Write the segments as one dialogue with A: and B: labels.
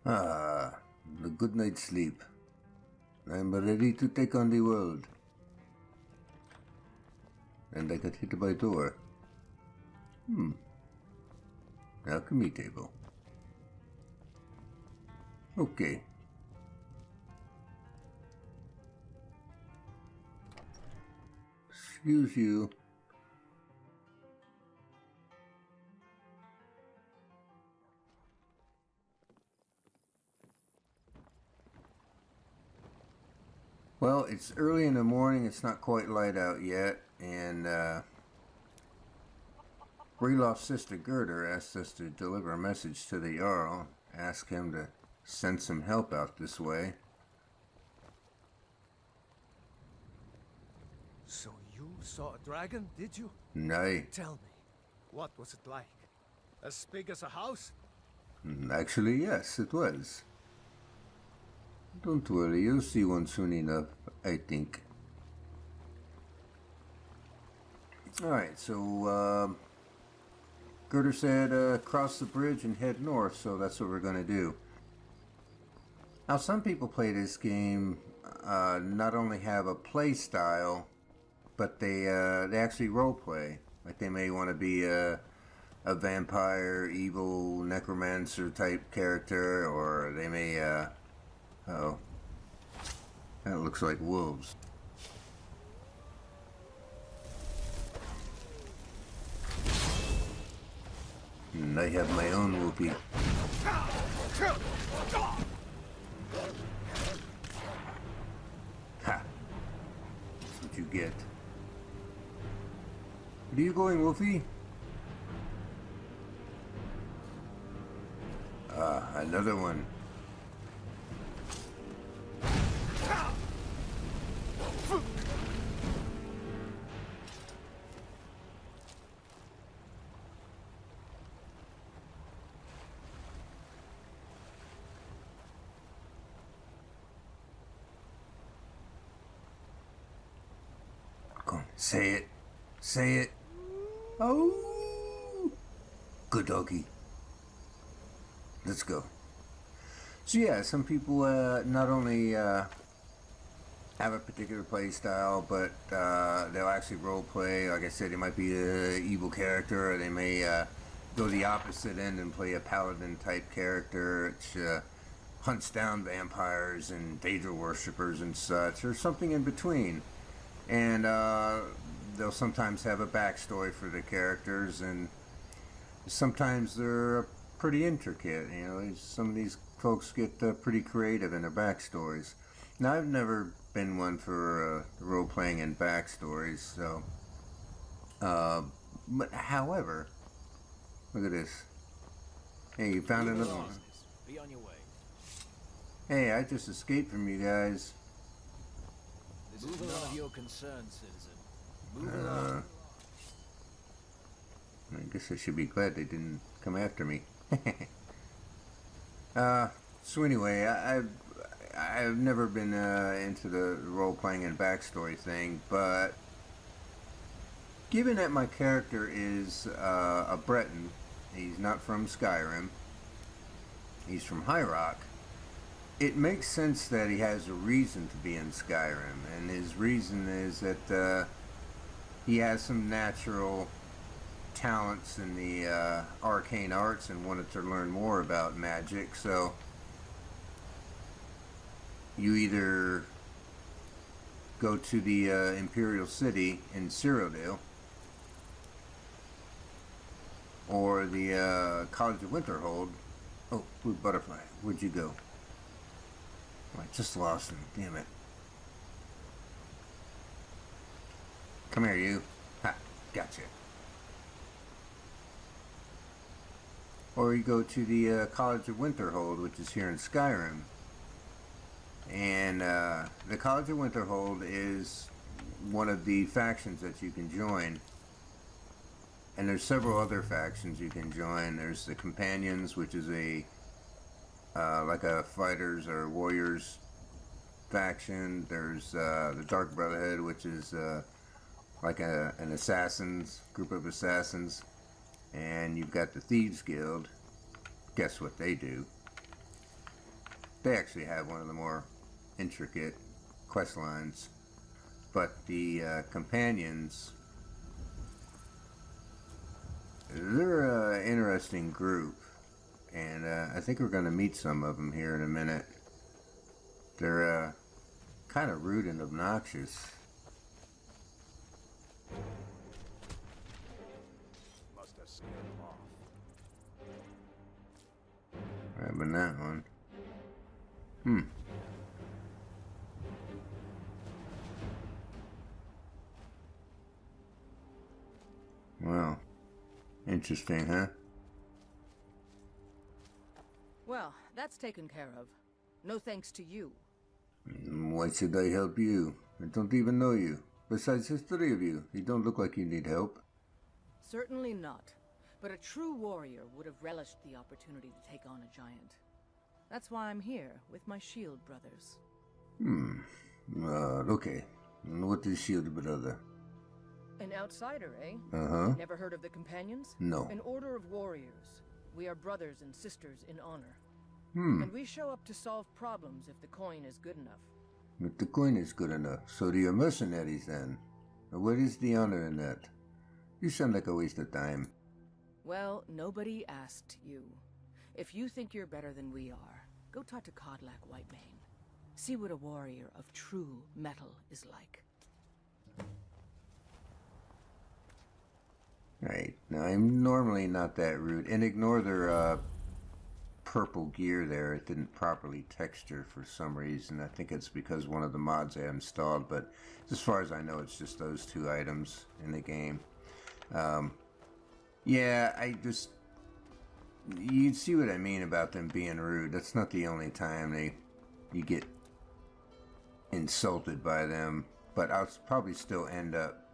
A: Ah, a good night's sleep. I'm ready to take on the world. And I got hit by a door. Alchemy table. Okay. Excuse you. Well, it's early in the morning, it's not quite light out yet, and Breloff's sister Gerda asked us to deliver a message to the Jarl, ask him to send some help out this way.
B: So you saw a dragon, did you?
A: Nay.
B: Tell me, what was it like? As big as a house?
A: Actually, yes, it was. Don't worry, you'll see one soon enough, I think. Alright, so, Gerda said, cross the bridge and head north, so that's what we're going to do. Now, some people play this game, not only have a play style, but they actually roleplay. Like, they may want to be a vampire, evil, necromancer type character, or they may, oh, that looks like wolves. And I have my own whoopee. Ha! That's what you get. Where are you going, Wolfie? Ah, another one. Come on, say it. Say it. Oh! Good doggy. Let's go. So yeah, some people not only have a particular play style, but they'll actually role play. Like I said, it might be an evil character, or they may go the opposite end and play a paladin type character, which hunts down vampires and Daedra worshippers and such, or something in between. And they'll sometimes have a backstory for the characters, and sometimes they're pretty intricate. You know, some of these folks get pretty creative in their backstories. Now, I've never been one for role-playing and backstories, so... but however, look at this. Hey, you found another one.
B: Be on your way.
A: Hey, I just escaped from you guys.
B: This is none of your concern, citizen. Move along.
A: I guess I should be glad they didn't come after me. So anyway, I've never been into the role-playing and backstory thing, but given that my character is a Breton, he's not from Skyrim, he's from High Rock, it makes sense that he has a reason to be in Skyrim, and his reason is that he has some natural talents in the arcane arts and wanted to learn more about magic. So you either go to the Imperial City in Cyrodiil, or the College of Winterhold. Oh, blue butterfly, where'd you go? Oh, I just lost him, damn it. Come here, you. Ha, gotcha. Or you go to the College of Winterhold, which is here in Skyrim. And the College of Winterhold is one of the factions that you can join. And there's several other factions you can join. There's the Companions, which is a like a fighters or warriors faction. There's the Dark Brotherhood, which is like an assassins, group of assassins. And you've got the Thieves Guild. Guess what they do? They actually have one of the more intricate quest lines. But the companions, they're an interesting group. And I think we're going to meet some of them here in a minute. They're kind of rude and obnoxious.
C: Must have scared them off.
A: Grabbing that one. Well, interesting, huh?
D: Well, that's taken care of. No thanks to you.
A: Why should I help you? I don't even know you. Besides, there's 3 of you. You don't look like you need help.
D: Certainly not. But a true warrior would have relished the opportunity to take on a giant. That's why I'm here, with my shield brothers.
A: Okay. What is Shield Brother?
D: An outsider, eh?
A: Uh-huh.
D: Never heard of the Companions?
A: No.
D: An order of warriors. We are brothers and sisters in honor. And we show up to solve problems if the coin is good enough.
A: If the coin is good enough, so do your mercenaries then. Now, where is the honor in that? You sound like a waste of time.
D: Well, nobody asked you. If you think you're better than we are, go talk to Codlac Whitemane. See what a warrior of true metal is like.
A: Right. Now, I'm normally not that rude. And ignore their purple gear there. It didn't properly texture for some reason. I think it's because one of the mods I installed. But as far as I know, it's just those 2 items in the game. Yeah, you see what I mean about them being rude. That's not the only time you get insulted by them. But I'll probably still end up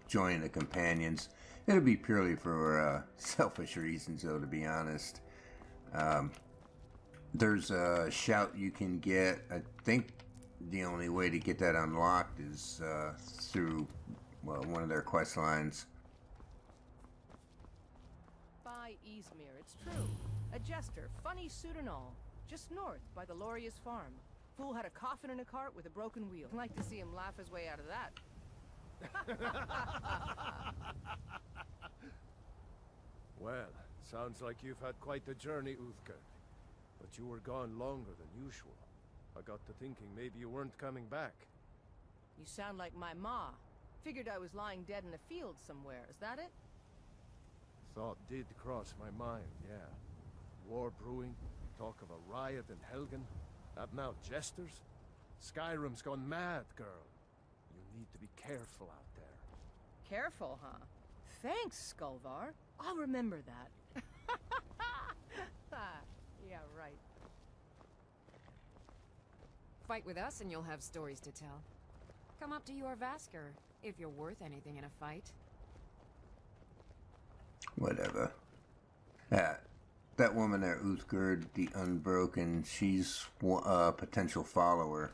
A: joining the Companions. It'll be purely for selfish reasons, though, to be honest. There's a shout you can get. I think the only way to get that unlocked is through, well, one of their quest lines.
D: By Izmir, it's true. A jester, funny suit and all. Just north, by the Loria's farm. Fool had a coffin in a cart with a broken wheel. I'd like to see him laugh his way out of that.
C: Well, sounds like you've had quite the journey, Uthgerd. But you were gone longer than usual. I got to thinking maybe you weren't coming back.
D: You sound like my ma. Figured I was lying dead in a field somewhere. Is that it?
C: Thought did cross my mind, yeah. War brewing, talk of a riot in Helgen. That now jesters? Skyrim's gone mad, girl. You need to be careful out there.
D: Careful, huh? Thanks, Skulvar. I'll remember that. Yeah, right.
E: Fight with us and you'll have stories to tell. Come up to Jorvaskr, if you're worth anything in a fight.
A: Whatever. That woman there, Uthgerd, the Unbroken, she's a potential follower.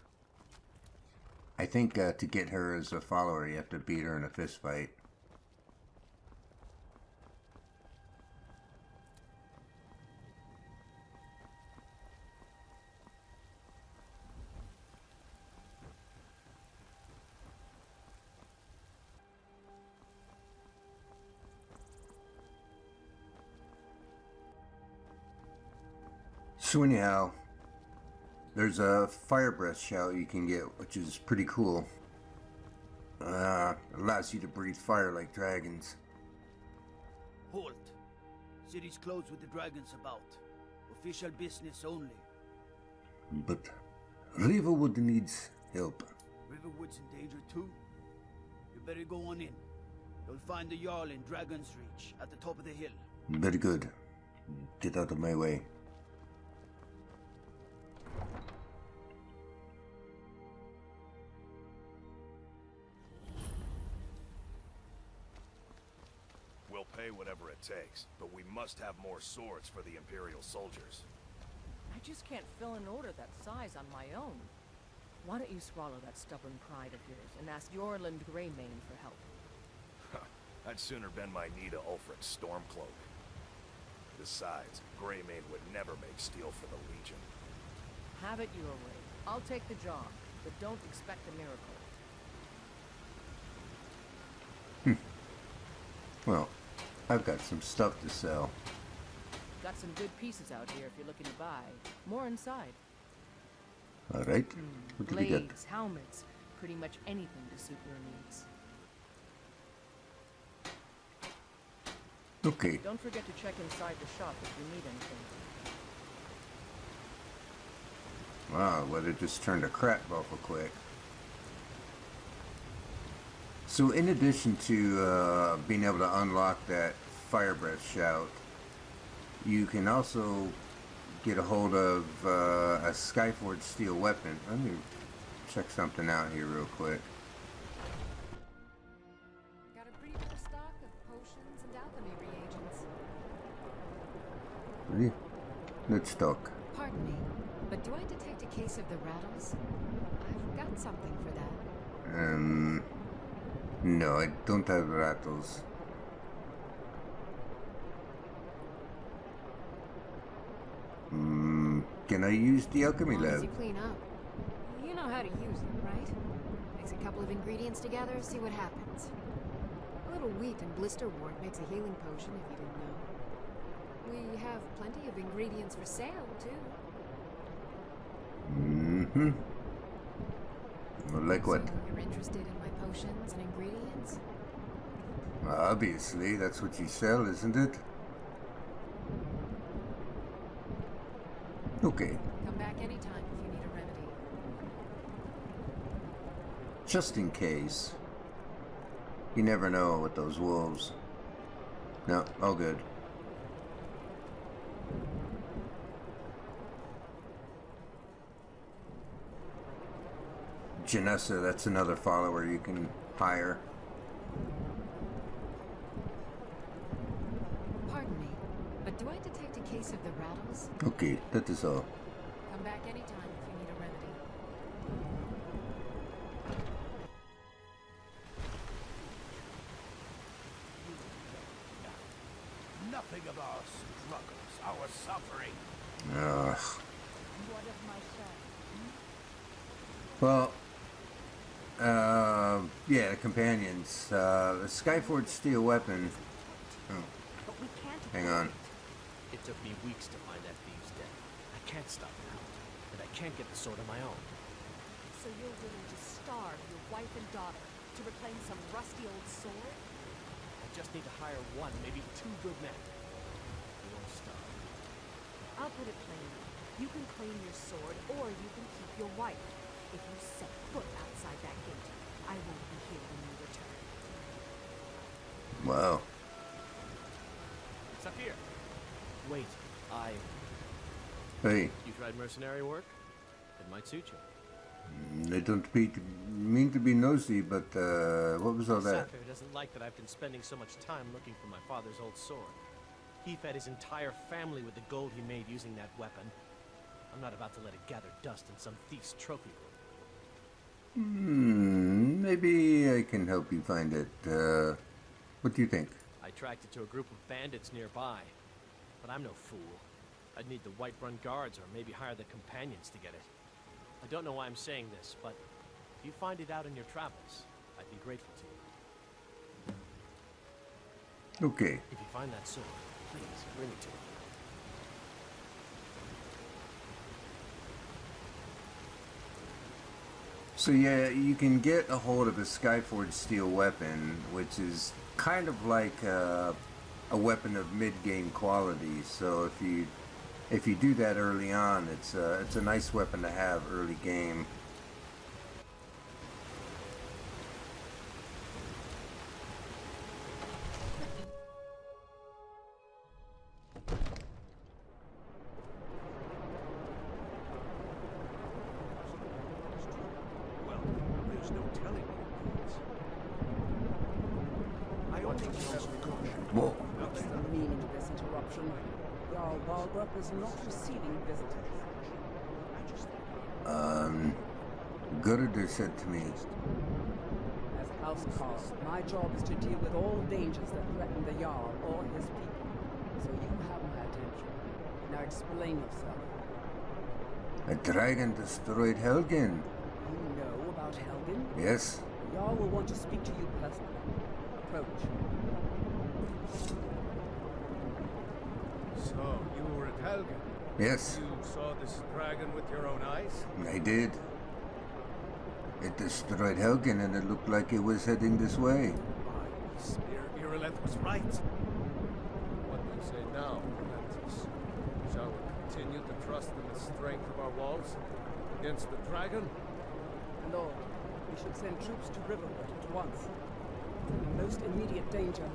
A: I think to get her as a follower, you have to beat her in a fist fight. So anyhow, there's a fire breath shout you can get, which is pretty cool. Allows you to breathe fire like dragons.
F: Halt. City's closed with the dragons about. Official business only.
A: But Riverwood needs help.
F: Riverwood's in danger too? You better go on in. You'll find the Jarl in Dragon's Reach, at the top of the hill.
A: Very good. Get out of my way.
C: We'll pay whatever it takes, but we must have more swords for the Imperial soldiers.
D: I just can't fill an order that size on my own. Why don't you swallow that stubborn pride of yours and ask Yorland Greymane for help?
C: I'd sooner bend my knee to Ulfric's Stormcloak. Besides, Greymane would never make steel for the Legion.
D: Have it your way. I'll take the job, but don't expect a miracle.
A: Well, I've got some stuff to sell.
D: Got some good pieces out here if you're looking to buy. More inside.
A: All right. What do we get?
D: Blades, helmets, pretty much anything to suit your needs.
A: Okay.
D: Don't forget to check inside the shop if you need anything.
A: Wow, well, it just turned a crap awful quick. So in addition to being able to unlock that fire breath shout, you can also get a hold of a Skyforged steel weapon. Let me check something out here real quick.
E: Got a pretty full stock of potions and alchemy reagents.
A: Really? Let's talk.
E: Pardon me, but do I detect a case of the rattles? I've got something for that.
A: No, I don't have rattles. Can I use the alchemy
E: As long as
A: lab?
E: you clean up. You know how to use it, right? Mix a couple of ingredients together, see what happens. A little wheat and blister wort makes a healing potion, if you didn't know. We have plenty of ingredients for sale, too.
A: Well, like what?
E: So you're interested in my potions and ingredients?
A: Obviously, that's what you sell, isn't it? Okay.
E: Come back anytime if you need a remedy.
A: Just in case. You never know with those wolves. No, all good. Janessa, that's another follower you can hire.
E: Pardon me, but do I detect a case of the rattles?
A: Okay, that is all.
E: Come back anytime if you need a remedy.
F: Nothing of our struggles, our suffering.
A: Ugh.
D: What of my son?
A: Well, yeah, the companions. The Skyforged steel weapon. Oh,
D: But we can't.
A: hang on.
B: It took me weeks to find that thieves' den. I can't stop now, and I can't get the sword on my own.
G: So you're willing to starve your wife and daughter to reclaim some rusty old sword?
B: I just need to hire one, maybe two good men. We won't starve.
G: I'll put it plainly. You can claim your sword, or you can keep your wife. If you set foot outside that gate, I won't be here when you return.
A: Wow.
B: It's up here. Wait,
A: Hey,
B: You tried mercenary work? It might suit you.
A: I don't mean to be nosy, but what was all that?
B: Sapphire doesn't like that I've been spending so much time looking for my father's old sword. He fed his entire family with the gold he made using that weapon. I'm not about to let it gather dust in some thief's trophy room.
A: Maybe I can help you find it. What do you think?
B: I tracked it to a group of bandits nearby. But I'm no fool. I'd need the Whiterun guards or maybe hire the companions to get it. I don't know why I'm saying this, but if you find it out in your travels, I'd be grateful to you.
A: Okay.
B: If you find that sword, please bring it to me.
A: So yeah, you can get a hold of a Skyforged steel weapon, which is kind of like a weapon of mid-game quality. So if you do that early on, it's a nice weapon to have early game.
C: Well, there's no telling who it is. I only have precaution.
A: Whoa.
H: What's the meaning of this interruption? Jarl Balgrup is not receiving visitors.
A: Gurder said to me,
H: As housecarl, my job is to deal with all dangers that threaten the Jarl or his people. So you have my attention. Now explain yourself.
A: A dragon destroyed Helgen.
H: You know about Helgen?
A: Yes.
H: The Jarl will want to speak to you personally. Approach.
C: So, you were at Helgen?
A: Yes,
C: You saw this dragon with your own eyes?
A: I did. It destroyed Helgen and it looked like it was heading this way.
C: My spear Irileth was right. What do you say now, Prometheus? Shall we continue to trust in the strength of our walls against the dragon?
H: Lord, we should send troops to Riverwood at once. In the most immediate danger,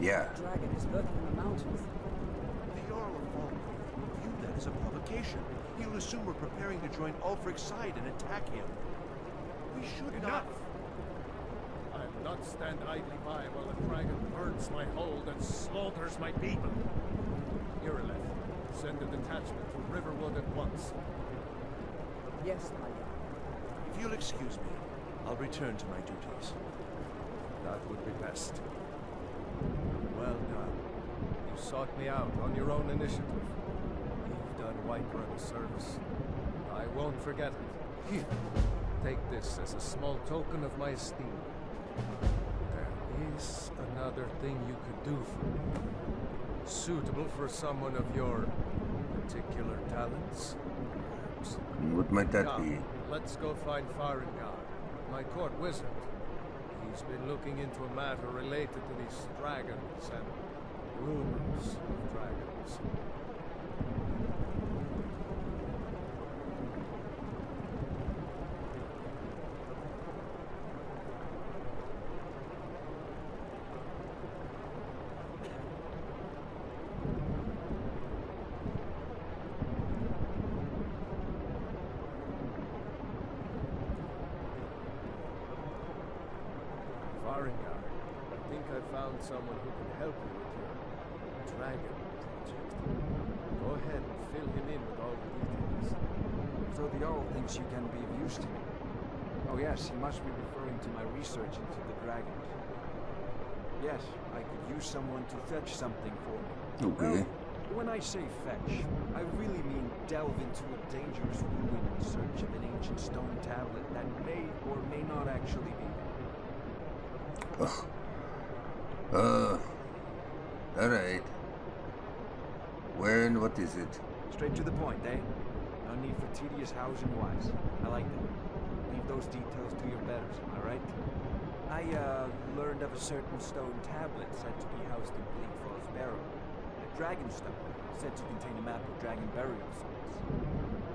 A: Yeah.
H: the dragon is lurking in the mountains.
I: The Jarl of Falkreath will view that as a provocation. He'll assume we're preparing to join Ulfric's side and attack him. We should not...
C: I'll not stand idly by while the dragon burns my hold and slaughters my people. Irileth, send a detachment to Riverwood at once.
H: Yes, my Jarl.
I: If you'll excuse me, I'll return to my duties.
C: That would be best. Well done. You sought me out on your own initiative. You've done Whiterun a service. I won't forget it. Here, take this as a small token of my esteem. There is another thing you could do for me. Suitable for someone of your particular talents, perhaps.
A: What might that
C: Come,
A: be?
C: let's go find Farengar, my court wizard. He's been looking into a matter related to these dragons and rumors of dragons. Farengar, I think I found someone who can help you with your dragon project. Go ahead and fill him in with all the details.
J: So the Jarl thinks you can be of use to me. Oh yes, he must be referring to my research into the dragons. Yes, I could use someone to fetch something for me.
A: Okay.
J: Well, when I say fetch, I really mean delve into a dangerous ruin in search of an ancient stone tablet that may or may not actually be there.
A: Alright. Where and what is it?
J: Straight to the point, eh? No need for tedious hows and whys. I like that. Leave those details to your betters, am I right? I, learned of a certain stone tablet said to be housed in Bleak Falls Barrow. A dragon stone, said to contain a map of dragon burial sites.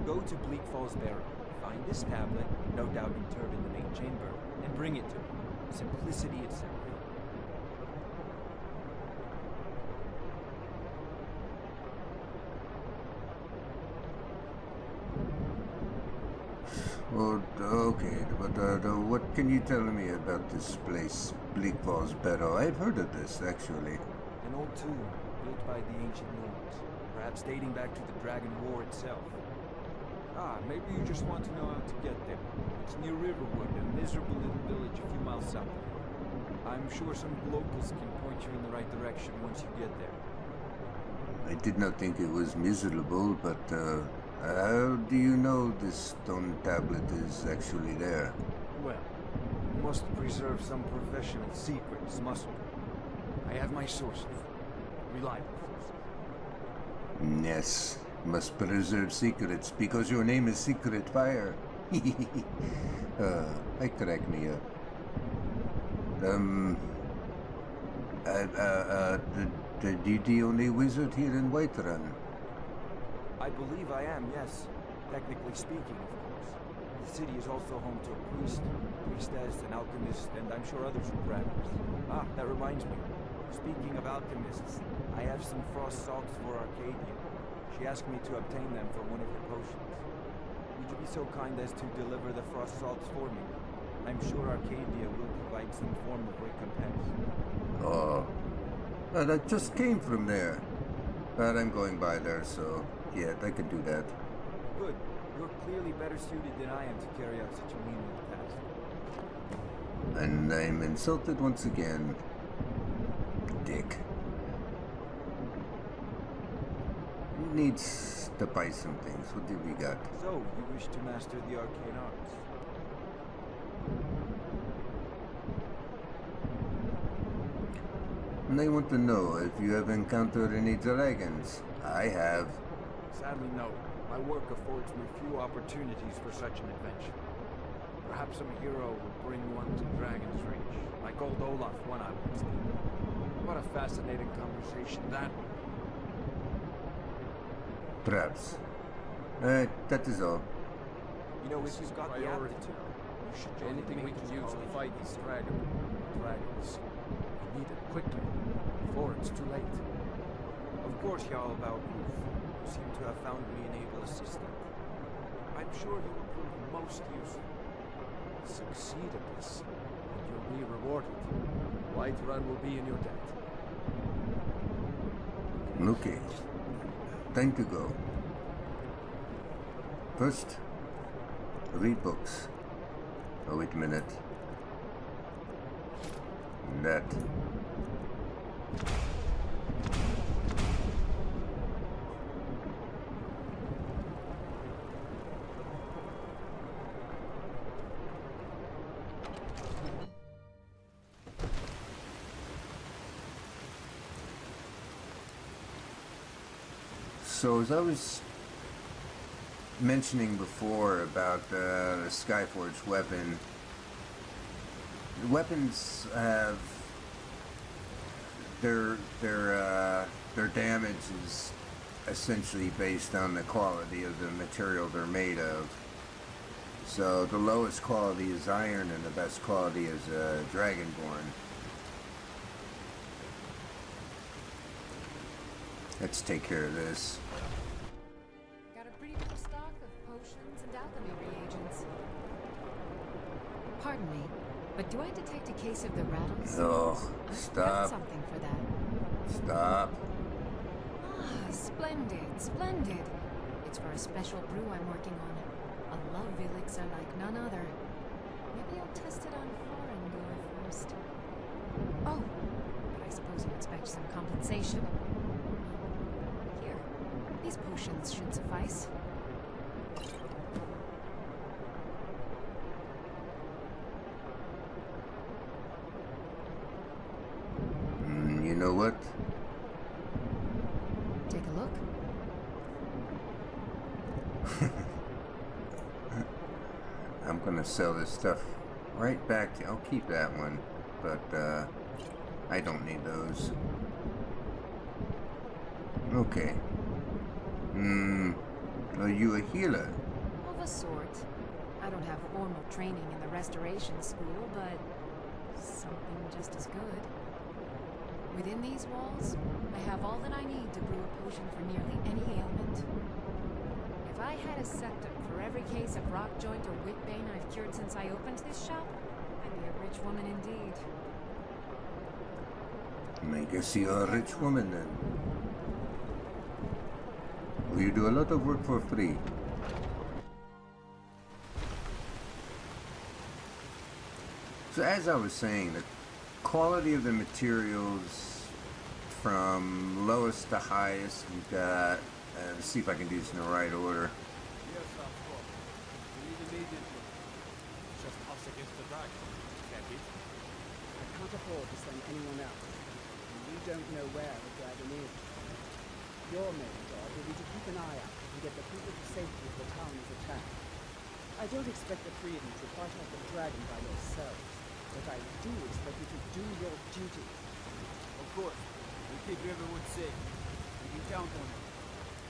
J: Go to Bleak Falls Barrow, find this tablet, no doubt interred in the main chamber, and bring it to me. Simplicity itself.
A: Well, okay, but what can you tell me about this place, Bleak Falls Barrow? I've heard of this, actually.
J: An old tomb, built by the ancient Nords, perhaps dating back to the Dragon War itself. Ah, maybe you just want to know how to get there. It's near Riverwood, a miserable little village a few miles south. I'm sure some locals can point you in the right direction once you get there.
A: I did not think it was miserable, but, how do you know this stone tablet is actually there?
J: Well, you must preserve some professional secrets, mustn't you? I have my sources. Reliable sources.
A: Yes, must preserve secrets because your name is Secret Fire. I crack me up. The only wizard here in Whiterun?
J: I believe I am, yes. Technically speaking, of course. The city is also home to a priest, priestess, an alchemist, and I'm sure others who practice. Ah, that reminds me. Speaking of alchemists, I have some frost salts for Arcadia. She asked me to obtain them for one of her potions. Would you be so kind as to deliver the frost salts for me? I'm sure Arcadia will provide some form of recompense.
A: Oh, that just came from there. But I'm going by there, so yeah, I can do that.
J: Good. You're clearly better suited than I am to carry out such a menial task.
A: And I'm insulted once again. Dick. Needs to buy some things. What do we got?
J: So, you wish to master the arcane arts?
A: And I want to know if you have encountered any dragons. I have.
J: Sadly, no. My work affords me few opportunities for such an adventure. Perhaps some hero will bring one to Dragon's Reach, like old Olaf one I once did. What a fascinating conversation that would be.
A: Perhaps. That is all.
J: You know, if you've got the aptitude, you should join
C: Anything we can use to fight this dragons. We need it quickly, before it's too late.
J: Of course, Jarl Valgruf. You seem to have found me an able assistant. I'm sure he will prove most useful.
C: Succeed at this, and you'll be rewarded. Whiterun will be in your debt.
A: Okay. Time to go. First, read books. Oh, wait a minute. That. So as I was mentioning before about the Skyforged weapon, the weapons have their damage is essentially based on the quality of the material they're made of. So the lowest quality is iron and the best quality is dragonborn. Let's take care of this.
E: Got a pretty full stock of potions and alchemy reagents. Pardon me, but do I detect a case of the rattles?
A: Oh,
E: I've
A: stop.
E: got something for that.
A: Stop.
E: Ah, splendid, splendid. It's for a special brew I'm working on. A love elixir like none other. Maybe I'll test it on Forendor first. Oh, but I suppose you expect some compensation. Here, these potions should suffice.
A: You know what?
E: Take a look.
A: I'm gonna sell this stuff right back to... I'll keep that one, but I don't need those. Okay. Are you a healer?
E: Of a sort. I don't have formal training in the restoration school, but something just as good. Within these walls, I have all that I need to brew a potion for nearly any ailment. If I had a septum for every case of rock joint or whitbane I've cured since I opened this shop, I'd be a rich woman indeed.
A: I guess you're a rich woman then. Well, you do a lot of work for free. So as I was saying, the quality of the materials from lowest to highest, we've got, let's see if I can do this in the right order.
F: Yes, Scor. We need immediately.
B: It's just us against the dragon. Can't beat them.
H: I can't afford to send anyone else, and we don't know where the dragon is. Your main job will be to keep an eye out and get the people to safety if the town is attacked. I don't expect the three of you to fight off the dragon by yourselves, but I do expect you to do your duty.
F: Of course. We'll keep everyone safe. You can count on it.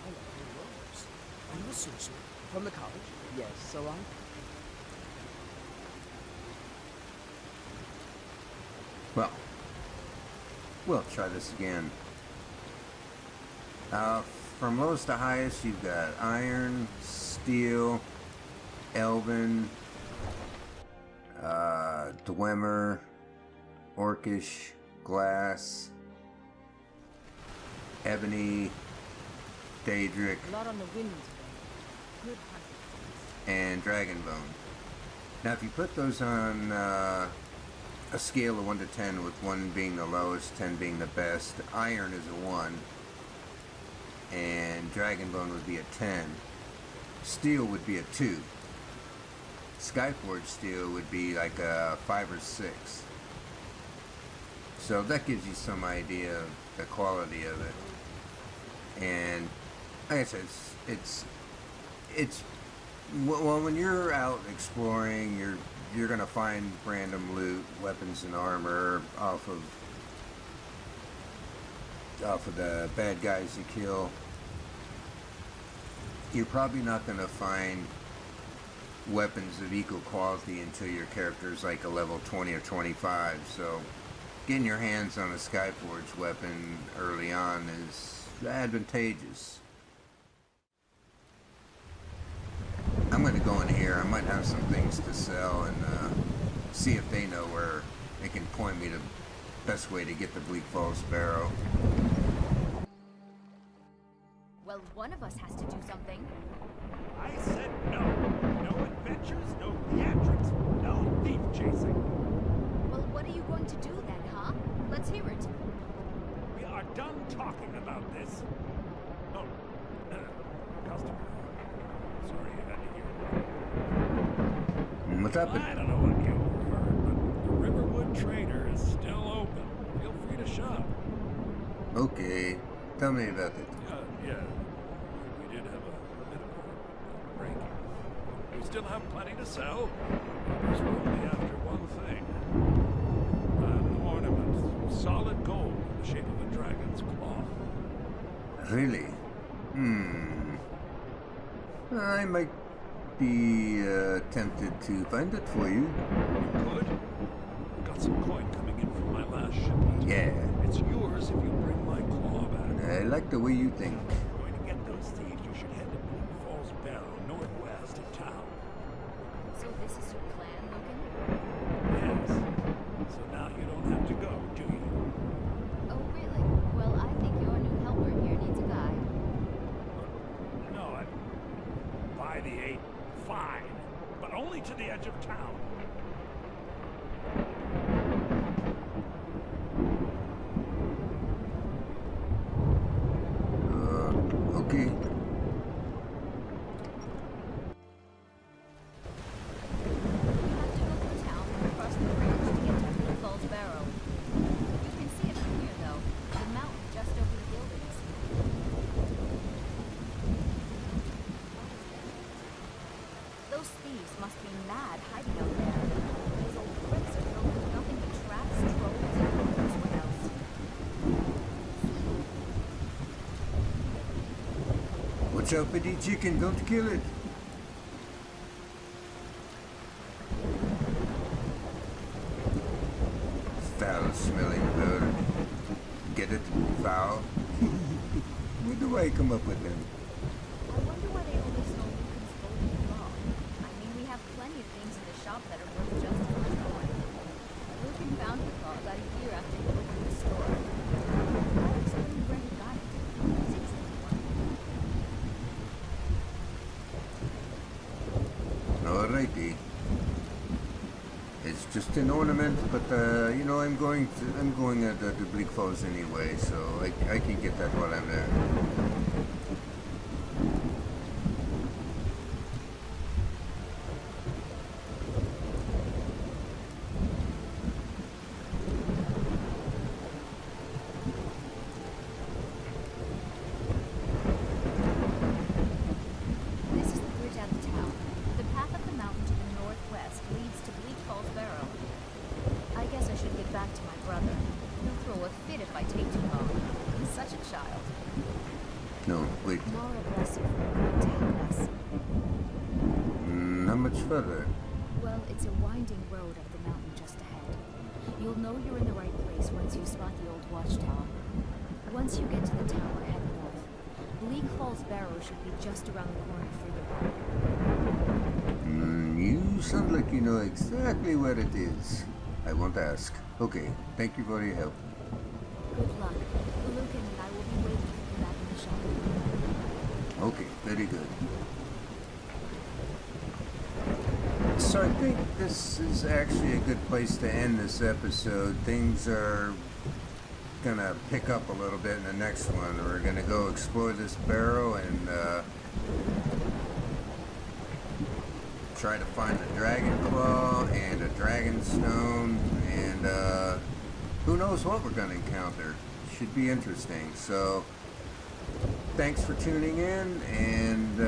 H: I like your words. Are you a sorcerer? From the college? Yes, so I...
A: Well, we'll try this again. From lowest to highest, you've got iron, steel, elven, dwemer, orcish, glass, ebony, daedric,
D: A lot on the wind today. Good hunting.
A: and dragonbone. Now, if you put those on a scale of 1 to 10, with 1 being the lowest, 10 being the best, iron is a 1. and Dragonbone would be a 10. Steel would be a 2. Skyforged steel would be like a 5 or 6. So that gives you some idea of the quality of it. And like I said, it's well, when you're out exploring, you're gonna find random loot, weapons and armor off of the bad guys you kill. You're probably not gonna find weapons of equal quality until your character's like a level 20 or 25. So getting your hands on a Skyforged weapon early on is advantageous. I'm going to go in here. I might have some things to sell and see if they know where they can point me the best way to get the Bleak Falls Barrow.
K: Well, one of us has to do something.
L: I said no. No adventures, no theatrics, no thief chasing.
K: Well, what are you going to do then, huh? Let's hear it.
L: We are done talking about this. Oh, customer. Sorry you had to hear that.
A: What's happened?
L: I don't know what you heard, but the Riverwood Trader is still open. Feel free to shop.
A: Okay, tell me about it.
L: Yeah. We did have a bit of a break-in. We still have plenty to sell. Because we're only after one thing. An ornament, solid gold in the shape of a dragon's claw.
A: Really? I might be tempted to find it for you.
L: You could. Got some coin coming in from my last shipment.
A: Yeah.
L: It's yours if you bring my claw back.
A: I like the way you think.
L: If you're going to get those thieves, you should head to Bleak Falls Barrow, northwest of town.
K: So this is your plan, Logan?
L: Yes. So now you don't have to go, do you?
K: Oh, really? Well, I think your new helper here needs a guide.
L: No, by the 8, fine. But only to the edge of town.
A: Okay.
K: You have to go through town and across the bridge to get to Bleak Falls Barrow. You can see it from here, though. The mountain just over the buildings. Those thieves must be mad hiding out there. These old cliffs are filled with nothing but traps, trolls, and who knows what else.
A: Watch out for the chicken, don't kill it. Foul smelling bird. Get it? Foul? Where do I come up with them?
K: I wonder why they only sold Lucan's golden claw. I mean, we have plenty of things in the shop that are worth just as much coin. Lucan found the claw about a year after he opened the store. That explains where he got it. Seems like one.
A: Alrighty. It's just an ornament, but you know, I'm going to Bleak Falls anyway, so I can get that while I'm there.
K: This is the bridge out of town. The path up the mountain to the northwest leads to Bleak Falls Barrow. I guess I should get back to my brother. He'll throw a fit if I take too long. He's such a child.
A: No, wait.
K: Nora bless you for agreeing to help us.
A: Not much further.
K: Well, it's a winding road up the mountain just ahead. You'll know you're in the right place once you spot the old watchtower. Once you get to the tower, head north. Bleak Falls Barrow should be just around the corner further on.
A: You sound like you know exactly where it is. I won't ask. Okay, thank you for your help.
K: Good luck. Lucan and I will be waiting for you back in the shop.
A: Okay, very good. So I think this is actually a good place to end this episode. Things are gonna pick up a little bit in the next one. We're gonna go explore this barrow and try to find a dragon claw and a dragon stone, and who knows what we're gonna encounter. Should be interesting. So thanks for tuning in, and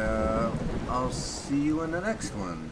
A: I'll see you in the next one.